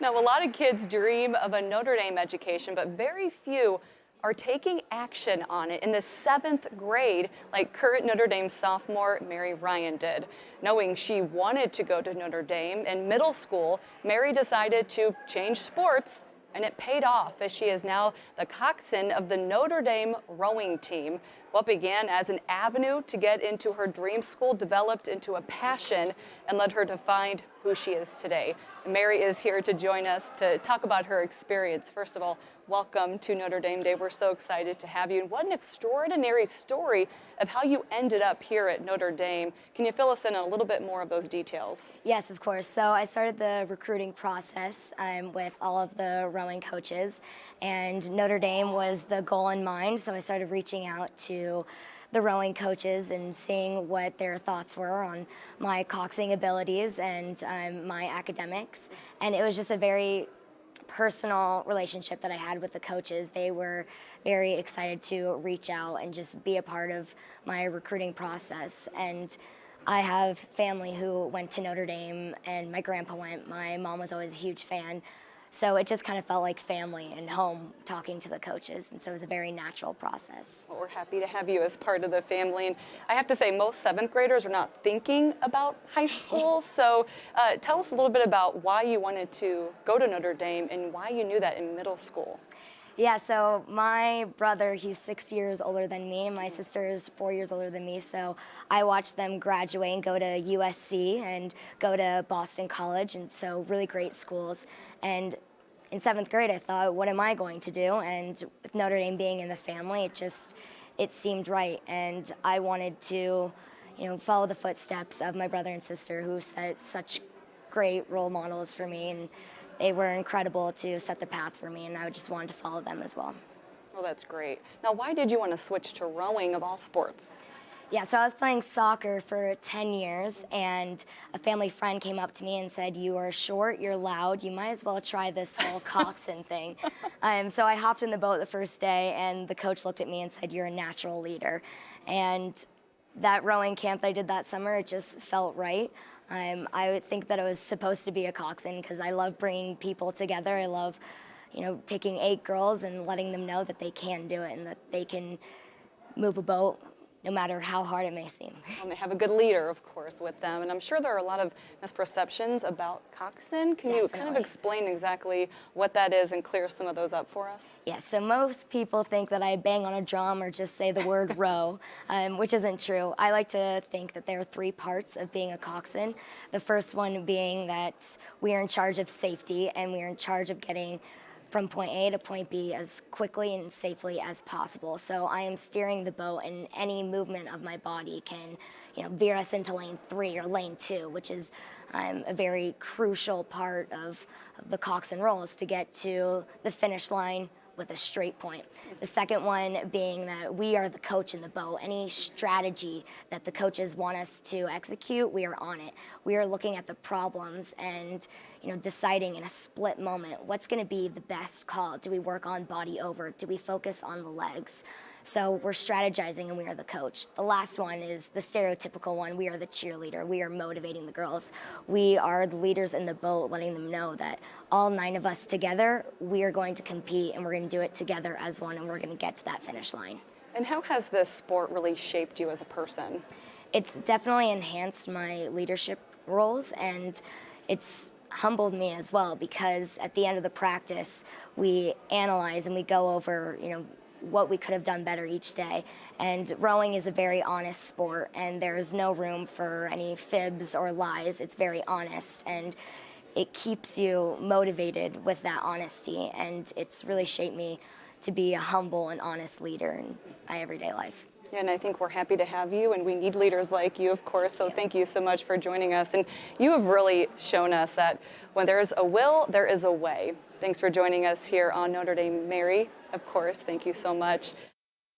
Now, a lot of kids dream of a Notre Dame education, but very few are taking action on it in the seventh grade, like current Notre Dame sophomore Mary Ryan did. Knowing she wanted to go to Notre Dame in middle school, Mary decided to change sports, and it paid off as she is now the coxswain of the Notre Dame rowing team. What began as an avenue to get into her dream school developed into a passion and led her to find who she is today. And Mary is here to join us to talk about her experience. First of all, welcome to Notre Dame Day. We're so excited to have you. And what an extraordinary story of how you ended up here at Notre Dame. Can you fill us in on a little bit more of those details? Yes, of course. So I started the recruiting process with all of the rowing coaches, and Notre Dame was the goal in mind. So I started reaching out to the rowing coaches and seeing what their thoughts were on my coxing abilities and my academics. And it was just a very personal relationship that I had with the coaches. They were very excited to reach out and just be a part of my recruiting process. And I have family who went to Notre Dame, and my grandpa went. My mom was always a huge fan. So it just kind of felt like family and home talking to the coaches, and so it was a very natural process. Well, we're happy to have you as part of the family. And I have to say, most seventh graders are not thinking about high school. So tell us a little bit about why you wanted to go to Notre Dame and why you knew that in middle school. Yeah, so my brother, he's 6 years older than me, and my sister is 4 years older than me. So I watched them graduate and go to USC and go to Boston College, and so really great schools. And in seventh grade, I thought, what am I going to do? And with Notre Dame being in the family, it seemed right. And I wanted to, follow the footsteps of my brother and sister who set such great role models for me. And they were incredible to set the path for me, and I just wanted to follow them as well. Well, that's great. Now, why did you want to switch to rowing of all sports? Yeah, so I was playing soccer for 10 years, and a family friend came up to me and said, "You are short, you're loud, you might as well try this whole coxswain thing." So I hopped in the boat the first day, and the coach looked at me and said, "You're a natural leader." And that rowing camp I did that summer, it just felt right. I would think that I was supposed to be a coxswain because I love bringing people together. I love, taking 8 girls and letting them know that they can do it and that they can move a boat no matter how hard it may seem. And they have a good leader, of course, with them. And I'm sure there are a lot of misperceptions about coxswain. Can you kind of explain exactly what that is and clear some of those up for us? Yes, so most people think that I bang on a drum or just say the word row, which isn't true. I like to think that there are 3 parts of being a coxswain. The first one being that we are in charge of safety, and we are in charge of getting from point A to point B as quickly and safely as possible. So I am steering the boat, and any movement of my body can, veer us into lane 3 or lane 2, which is a very crucial part of the coxswain roles to get to the finish line with a straight point. The second one being that we are the coach in the boat. Any strategy that the coaches want us to execute, we are on it. We are looking at the problems and deciding in a split moment what's going to be the best call. Do we work on body over? Do we focus on the legs? So we're strategizing, and we are the coach. The last one is the stereotypical one. We are the cheerleader. We are motivating the girls. We are the leaders in the boat, letting them know that all 9 of us together, we are going to compete, and we're going to do it together as one, and we're going to get to that finish line. And how has this sport really shaped you as a person? It's definitely enhanced my leadership roles, and it's humbled me as well, because at the end of the practice, we analyze and we go over, what we could have done better each day. And rowing is a very honest sport, and there's no room for any fibs or lies. It's very honest, and it keeps you motivated with that honesty, and it's really shaped me to be a humble and honest leader in my everyday life. Yeah, and I think we're happy to have you, and we need leaders like you, of course, so thank you so much for joining us. And you have really shown us that when there is a will, there is a way. Thanks for joining us here on Notre Dame. Mary, of course, thank you so much.